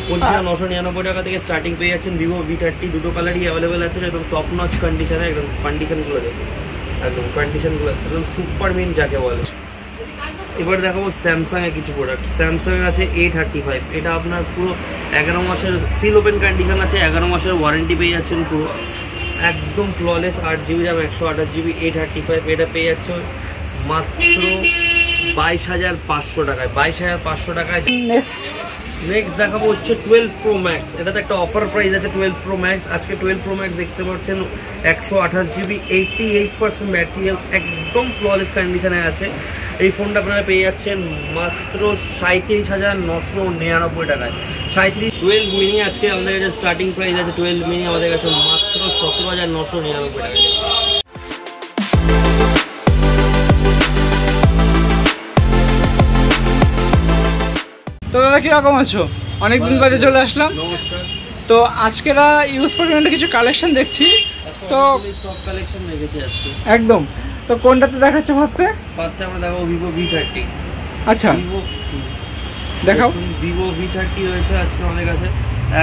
25,999 টাকা থেকে স্টার্টিং পেয়ে যাচ্ছেন ভিভো V30। দুটো কালারই অ্যাভেলেবেল আছে, একদম টপ নচ কন্ডিশনে। একদম কন্ডিশনগুলো দেখুন, একদম কন্ডিশনগুলো একদম সুপার মিন যাকে বলে। এবার দেখাবো স্যামসাং এর কিছু প্রোডাক্ট। স্যামসাং আছে A35, এটা আপনার পুরো 11 মাসের সিল ওপেন কন্ডিশন আছে, 11 মাসের ওয়ারেন্টি পেয়ে যাচ্ছেন পুরো, একদম flawless. 8GB RAM 128GB A35, এটা পেয়ে যাচ্ছে মাত্র 22,500 টাকায়। 22,500 টাকায়। নেক্সট দেখাবো হচ্ছে 12 Pro Max। এটাতে একটা অফার প্রাইস আছে 12 Pro Max। আজকে 12 Pro Max দেখতে পাচ্ছেন 128GB 88% ব্যাটারি হেলথ, একদম ফ্ললেস কন্ডিশনে আছে। এই ফোনটা আপনারা পেয়ে যাচ্ছেন মাত্র 37,999 টাকায়। 12 মিনি আজকে আমাদের কাছে স্টার্টিং প্রাইস আছে। 12 মিনি আমাদের কাছে মাত্র 17,999 টাকায়। তো দাদা কিরকম আছো? অনেকদিন বাদে চলে আসলাম। নমস্কার। তো আজকেরা ইউজ পরিমাণে কিছু কালেকশন দেখছি, তো স্টক কালেকশন রেখেছি আজকে একদম। তো কোনটাতে দেখাচ্ছে ফার্স্টে আমরা দেখাবো ভিভো V30। আচ্ছা দেখাও। ভিভো V30 রয়েছে আজকে আমাদের কাছে,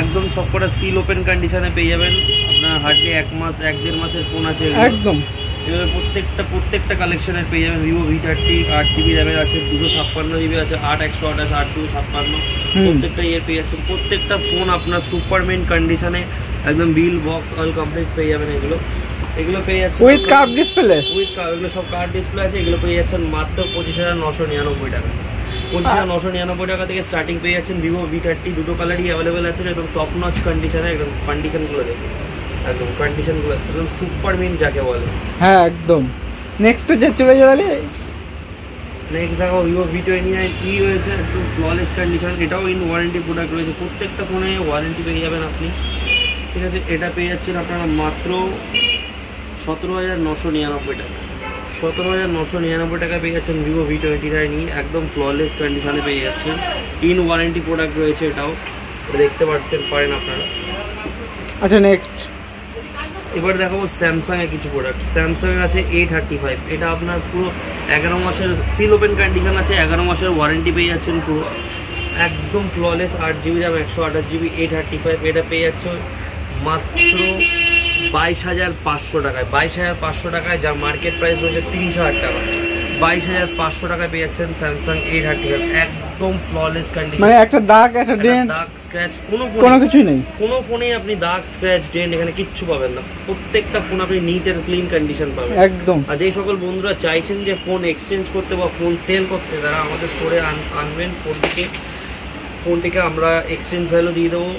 একদম সবকটা সিল ওপেন কন্ডিশনে পেয়ে যাবেন। আপনার হার্ডলি 1-1.5 মাসের ফোন আছে একদম। এবার প্রত্যেকটা কালেকশনের পেয়ে যাবেন। ভিভো V30 8GB র্যামের আছে, 256GB আছে, 8/128, 8/256, প্রত্যেকটা ইয়ে পেয়ে যাচ্ছেন। প্রত্যেকটা ফোন আপনার সুপারমেন কন্ডিশনে, একদম বিল বক্স অল কমপ্লিট পেয়ে যাবেন। এগুলো পেয়ে যাচ্ছেন উইথ কার্ভ ডিসপ্লে। এগুলো সব কার্ভ ডিসপ্লে আছে। এগুলো পেয়ে যাচ্ছেন মাত্র 25,999 টাকা। 25,999 টাকা থেকে স্টার্টিং পেয়ে যাচ্ছেন ভিভো V30। দুটো কালারই অ্যাভেলেবেল আছে, একদম টপ নচ কন্ডিশনে। একদম কন্ডিশনগুলো দেখুন, একদম কন্ডিশনগুলো একদম সুপার মিন যাকে বলে। হ্যাঁ একদম। নেক্সট যে চলে যাবে, নেক্সট দেখো ভিভো V29e রয়েছে, একদম ফ্ললেস কন্ডিশন। এটাও ইন ওয়ারেন্টি প্রোডাক্ট রয়েছে, প্রত্যেকটা ফোনে ওয়ারেন্টি পেয়ে যাবেন আপনি, ঠিক আছে। এটা পেয়ে যাচ্ছেন আপনারা মাত্র 17,999 টাকা। 17,999 টাকা পেয়ে যাচ্ছেন ভিভো V29e, একদম ফ্ললেস কন্ডিশনে পেয়ে যাচ্ছেন। ইন ওয়ারেন্টি প্রোডাক্ট রয়েছে, এটাও দেখতে পারেন আপনারা। আচ্ছা নেক্সট এবার দেখাবো স্যামসাং এর কিছু প্রোডাক্ট। স্যামসাং এর আছে A35, এটা আপনার পুরো 11 মাসের সিল ওপেন কন্ডিশন আছে, 11 মাসের ওয়ারেন্টি পেয়ে যাচ্ছেন পুরো, একদম flawless. 8GB RAM 128GB A35, এটা পেয়ে যাচ্ছে মাত্র 22,500 টাকায়। 22,500 টাকায়, যা মার্কেট প্রাইস রয়েছে 30,000 টাকা। 22,500 টাকায় পেয়ে যাচ্ছেন স্যামসাং A35, একদম ফ্ললেস কন্ডিশন। মানে একটা দাগ, একটা ডেন্ট, দাগ স্ক্র্যাচ কোনো কিছুই নেই। কোনো ফোনে আপনি দাগ স্ক্র্যাচ ডেন্ট এখানে কিচ্ছু পাবেন না। প্রত্যেকটা ফোন আপনি নিট এন্ড ক্লিন কন্ডিশন পাবেন একদম। আর যে সকল বন্ধুরা চাইছেন যে ফোন এক্সচেঞ্জ করতে বা ফোন সেল করতে, তারা আমাদের স্টোরে আনবেন ফোনটিকে আমরা এক্সচেঞ্জ ভ্যালু দিয়ে দেবো,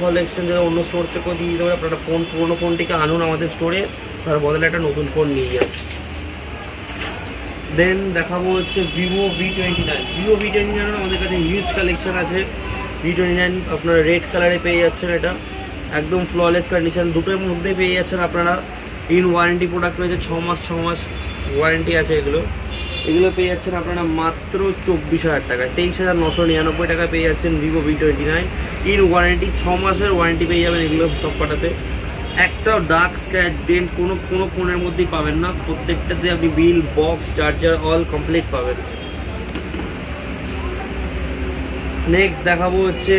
ভালো এক্সচেঞ্জ অন্য স্টোর থেকেও দিয়ে দেবো। আপনারা পুরোনো ফোনটিকে আনুন আমাদের স্টোরে, তার বদলে একটা নতুন ফোন নিয়ে যান। দেন দেখাবো হচ্ছে ভিভো V29। ভিভো V29 আমাদের কাছে হিউজ কালেকশন আছে। V29 আপনারা রেড কালারে পেয়ে যাচ্ছেন, এটা একদম ফ্ললেস কন্ডিশন। দুটোর মধ্যে পেয়ে যাচ্ছেন আপনারা। ইন ওয়ারেন্টি প্রোডাক্ট রয়েছে, 6 মাস ওয়ারেন্টি আছে। এগুলো পেয়ে যাচ্ছেন আপনারা মাত্র 24,000 টাকায়। 23,999 টাকা পেয়ে যাচ্ছেন ভিভো V29 ইন ওয়ারেন্টি। 6 মাসের ওয়ারেন্টি পেয়ে যাবেন এগুলো সব কটাতে। একটাও ডার্ক স্ক্র্যাচ ডেন্ট কোনো ফোনের মধ্যেই পাবেন না। প্রত্যেকটাতে আপনি bill box charger all complete পাবেন। নেক্সট দেখাবো হচ্ছে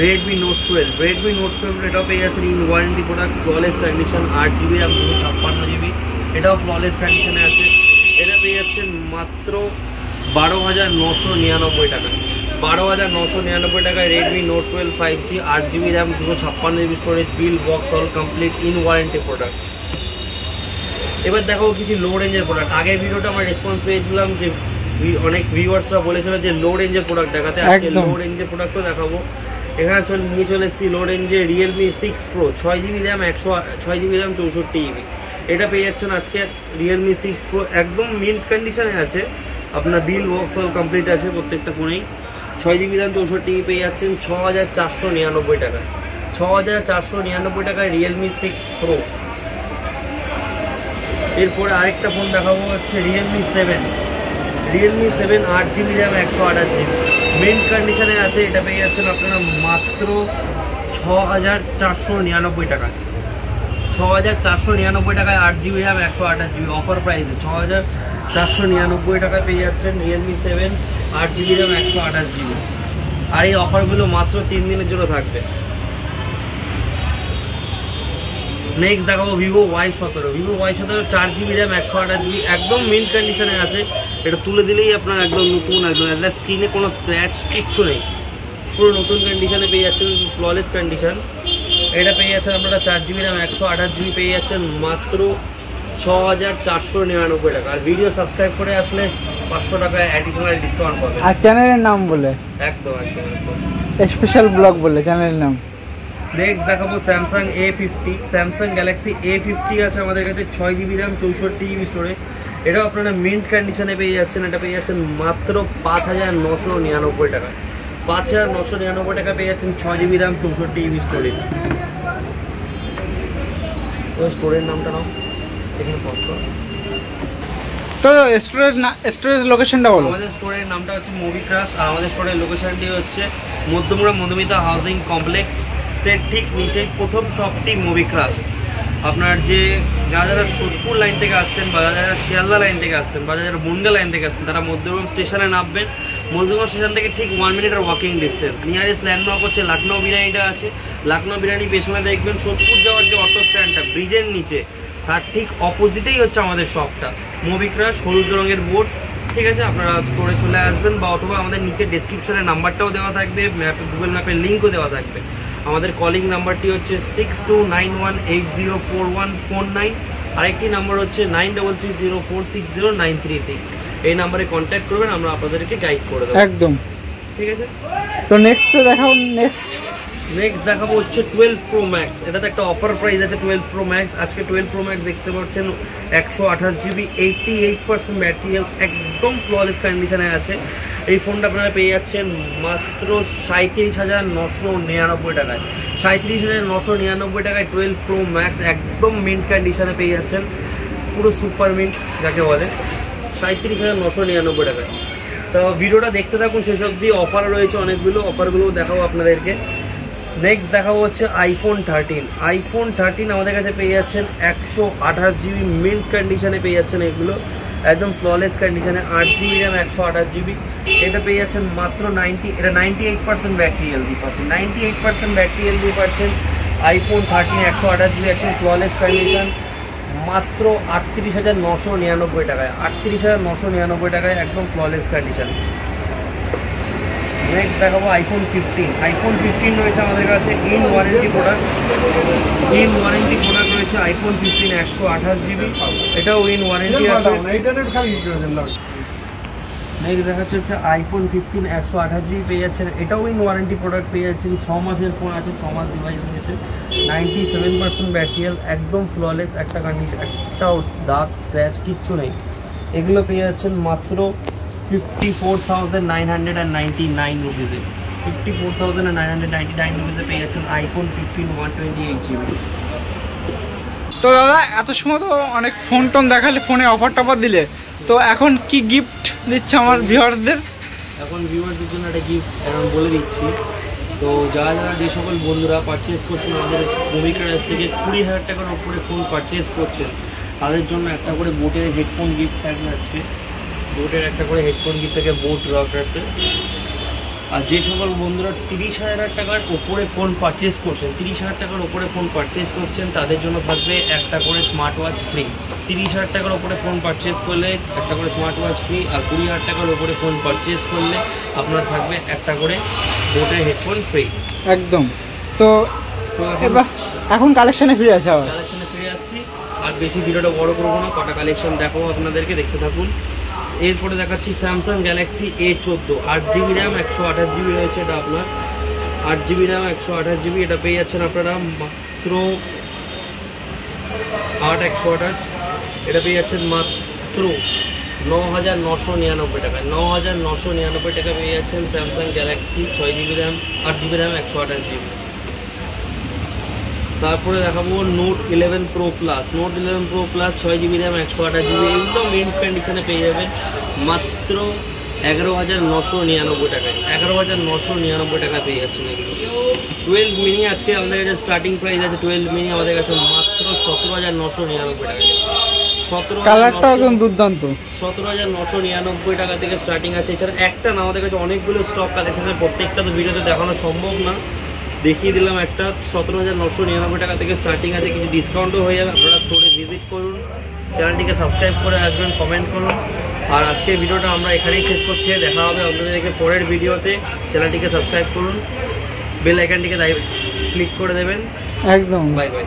Redmi Note 12। Redmi Note 12 এটাও পেয়ে যাচ্ছেন in warranty product, flawless condition. 8GB RAM 256GB, এটাও ফ্ললেস কন্ডিশনে আছে। এটা পেয়ে যাচ্ছেন মাত্র 12,999 টাকা। 12,999 টাকায় Redmi Note 12 5G, 8GB RAM 256GB storage, bill box all complete, in warranty product. এবার দেখো কিছু লো রেঞ্জের প্রোডাক্ট। আগের ভিডিওটা আমরা রেসপন্স পেয়েছিলাম যে অনেক ভিউয়ার্সরা বলেছিল যে লো রেঞ্জের প্রোডাক্ট দেখাতে, আজকে লো রেঞ্জের প্রোডাক্টও দেখাবো। এখানে নিয়ে চলে এসেছি লো রেঞ্জে Realme 6 Pro, 6GB RAM 64GB। এটা পেয়ে যাচ্ছেন আজকে Realme 6 Pro, একদম মিন্ট কন্ডিশনে আছে। আপনার বিল বক্স অল কমপ্লিট আছে প্রত্যেকটা ফোনেই। 6GB RAM 64GB পেয়ে যাচ্ছেন 6,499 টাকা। 6,499 টাকায় Realme 6 Pro। এরপরে আরেকটা ফোন দেখাবো হচ্ছে Realme 7। Realme 7 8GB RAM 128GB main কন্ডিশনে আছে। এটা পেয়ে যাচ্ছেন আপনারা মাত্র 6,499 টাকা। 6,499 টাকায় 8GB RAM 128GB অফার প্রাইসে 6,499 টাকায় পেয়ে যাচ্ছেন Realme 7 8GB RAM 128GB। আর এই অফারগুলো মাত্র 3 দিনের জন্য থাকবে। নেক্সট দেখাবো Vivo Y17। Vivo Y17 4GB RAM 128GB, একদম মিন্ট কন্ডিশনে আছে। এটা তুলে দিলেই আপনার একদম নতুন, একদম স্ক্রিনে কোনো স্ক্র্যাচ কিচ্ছু নেই, পুরো নতুন কন্ডিশনে পেয়ে যাচ্ছেন, ফ্ললেস কন্ডিশন। এটা পেয়ে যাচ্ছেন আপনারা 4GB র্যাম 128GB পেয়ে যাচ্ছেন মাত্র 6499 টাকা। আর ভিডিও সাবস্ক্রাইব করে আসলে 500 টাকা অ্যাডিশনাল ডিসকাউন্ট পাবেন। আর চ্যানেলের নাম বলে একদম একদম একদম স্পেশাল ব্লগ বলে চ্যানেলের নাম। নেক্সট দেখাবো Samsung A50। Samsung Galaxy A50 আছে আমাদের কাছে 6GB র্যাম 64GB স্টোরেজ। এটাও আপনারা মিন্ট কন্ডিশনে পেয়ে যাচ্ছেন। এটা পেয়ে যাচ্ছেন মাত্র 5999 টাকা। 5999 টাকা পেয়ে যাচ্ছেন 6GB র্যাম 64GB স্টোরেজ। তো স্টোরের নামটা নাও, এখানে পজ করো। তো স্টোরেজ লোকেশনটা বলো। আমাদের স্টোরের নামটা হচ্ছে মুভি ক্রাশ, আর আমাদের স্টোরের লোকেশনটি হচ্ছে Madhyamgram Madhumita housing complex set ঠিক নিচে প্রথম শপটি মুভি ক্রাশ। আপনার যে যারা সোদপুর লাইন থেকে আসছেন বা যারা শিয়ালদা লাইন থেকে আসছেন বা যারা মুন্ডা লাইন থেকে আসছেন তারা মধ্যমগ্রাম স্টেশনে নামবেন। মধ্যমগ্রাম স্টেশন থেকে ঠিক 1 মিনিটের ওয়াকিং ডিস্টেন্স। নিয়ারেস্ট ল্যান্ডমার্ক হচ্ছে লখনৌ বিরিয়ানিটা আছে। লখনৌ বিরিয়ানি পেছনে দেখবেন সোদপুর যাওয়ার যে অটো স্ট্যান্ডটা ব্রিজের নিচে, তার ঠিক অপোজিটেই হচ্ছে আমাদের শপটা মুভি ক্রাশ, হলুদ রঙের বোর্ড। ঠিক আছে, আপনারা স্টোরে চলে আসবেন বা অথবা আমাদের নিচে ডেসক্রিপশনে নাম্বারটাও দেওয়া থাকবে, গুগল ম্যাপের লিঙ্কও দেওয়া থাকবে। আমাদের কলিং নাম্বারটি হচ্ছে 6291804149। আরেকটি নাম্বার হচ্ছে 9330460936। এই নাম্বারে কন্ট্যাক্ট করবেন, আমরা আপনাদেরকে গাইড করে দেবো। একদম ঠিক আছে। তো নেক্সট দেখাও। নেক্সট দেখাবো হচ্ছে 12 Pro Max। এটাতে একটা অফার প্রাইস আছে 12 Pro Max। আজকে 12 Pro Max দেখতে পাচ্ছেন 128GB 88% ব্যাটারি হেলথ, একদম ফ্ললেস কন্ডিশনে আছে। এই ফোনটা আপনারা পেয়ে যাচ্ছেন মাত্র 37,999 টাকায়। 37,999 টাকায় 12 Pro Max একদম মিন্ট কন্ডিশনে পেয়ে যাচ্ছেন, পুরো সুপার মিন্ট যাকে বলে, 37,999 টাকায়। তো ভিডিওটা দেখতে থাকুন শেষ অবধি। অফার রয়েছে অনেকগুলো, অফারগুলো দেখাবো আপনাদেরকে। নেক্সট দেখাবো হচ্ছে iPhone 13। iPhone 13 আমাদের কাছে পেয়ে যাচ্ছেন 128GB মিন্ট কন্ডিশনে পেয়ে যাচ্ছেন। এগুলো একদম ফ্ললেস কন্ডিশনে, 8GB র্যাম 128GB। এটা পেয়ে যাচ্ছেন মাত্র 98% ব্যাটারি হেলথ পাচ্ছেন। 98% ব্যাটারি হেলথ পাচ্ছেন iPhone 13 128GB একদম ফ্ললেস কন্ডিশন, মাত্র 38,999 টাকায়। 38,999 টাকায় একদম ফ্ললেস কন্ডিশন। নেক্সট দেখাবো iPhone 15। iPhone 15 রয়েছে আমাদের কাছে in warranty product. In warranty product রয়েছে iPhone 15 128GB, এটাও ইন ওয়ারেন্টি আছে। নেক্সট দেখাচ্ছে হচ্ছে iPhone 15 128GB পেয়ে যাচ্ছেন, এটাও ইন ওয়ারেন্টি প্রোডাক্ট পেয়ে যাচ্ছেন। 6 মাসের ফোন আছে, 6 মাস ডিভাইস রয়েছে, 97% ব্যাটারি হেলথ, একদম ফ্ললেস, একটা কন্ডিশন, একটাও দাগ স্ক্র্যাচ কিচ্ছু নেই। এগুলো পেয়ে যাচ্ছেন মাত্র 54,999 রুপিসে। 54,999 রুপিসে পেয়ে যাচ্ছেন iPhone 15 128GB। তো দাদা এত সময় তো অনেক ফোন টোন দেখালে, ফোনে অফার টফার দিলে, তো এখন কি গিফট দিচ্ছে আমার ভিউয়ারদের? এখন ভিউয়ারদের জন্য একটা গিফট এখন বলে দিচ্ছি। তো যারা যারা যে সকল বন্ধুরা পারচেস করছেন আমাদের মুভি ক্রাশ থেকে 20,000 টাকার উপরে ফোন পারচেস করছেন, তাদের জন্য একটা করে বোটের হেডফোন গিফট থাকবে আজকে। বোটের একটা করে হেডফোন গিফট থেকে বোট রকার্সে। আর যে সকল বন্ধুরা 30,000 টাকার উপরে ফোন পারচেস করছেন, 30,000 টাকার উপরে ফোন পারচেস করছেন, তাদের জন্য থাকবে একটা করে স্মার্ট ওয়াচ ফ্রি। 30,000 টাকার উপরে ফোন পারচেস করলে একটা করে স্মার্ট ওয়াচ ফ্রি। আর 20,000 টাকার উপরে ফোন পারচেস করলে আপনার থাকবে একটা করে বোটের হেডফোন ফ্রি। একদম। তো এবার এখন কালেকশানে ফিরে আসা হয়, কালেকশানে ফিরে আসছি। আর বেশি ভিডিওটা বড় করবো না, কটা কালেকশন দেখাবো আপনাদেরকে, দেখতে থাকুন। এরপরে দেখাচ্ছি Samsung Galaxy A14 8GB RAM 128GB রয়েছে। এটা আপনার 8GB র্যাম 128GB, এটা পেয়ে যাচ্ছেন আপনারা মাত্র 8,128। এটা পেয়ে যাচ্ছেন মাত্র 9,999 টাকায়। 9,999 টাকা পেয়ে যাচ্ছেন Samsung Galaxy 6GB RAM 8GB RAM 128GB। তারপরে দেখাবো note 11 Pro Plus। Note 11 Pro Plus 6GB RAM 128GB, একদম মিন্ট কন্ডিশনে পেয়ে যাবেন মাত্র 11,999 টাকায়। 11,999 টাকা পেয়ে যাচ্ছেন এগুলো। 12 মিনি আজকে আমাদের কাছে স্টার্টিং প্রাইস আছে, 12 মিনি আমাদের কাছে মাত্র 17,999 টাকা। কালারটাও একদম দুর্দান্ত। 17,999 টাকা থেকে স্টার্টিং আছে। এছাড়া একটা না, আমাদের কাছে অনেকগুলো স্টক কালেকশন আছে, প্রত্যেকটা তো ভিডিওতে দেখানো সম্ভব না, দেখিয়ে দিলাম একটা। 17,999 টাকা থেকে স্টার্টিং আছে, কিছু ডিসকাউন্টও হয়ে যাবে। আপনারা স্টোরে ভিজিট করুন, চ্যানেলটিকে সাবস্ক্রাইব করে আসবেন, কমেন্ট করুন। আর আজকের ভিডিওটা আমরা এখানেই শেষ করছি, দেখা হবে আপনাদেরকে পরের ভিডিওতে। চ্যানেলটিকে সাবস্ক্রাইব করুন, বেল আইকনটিকে ক্লিক করে দেবেন। একদম, বাই বাই।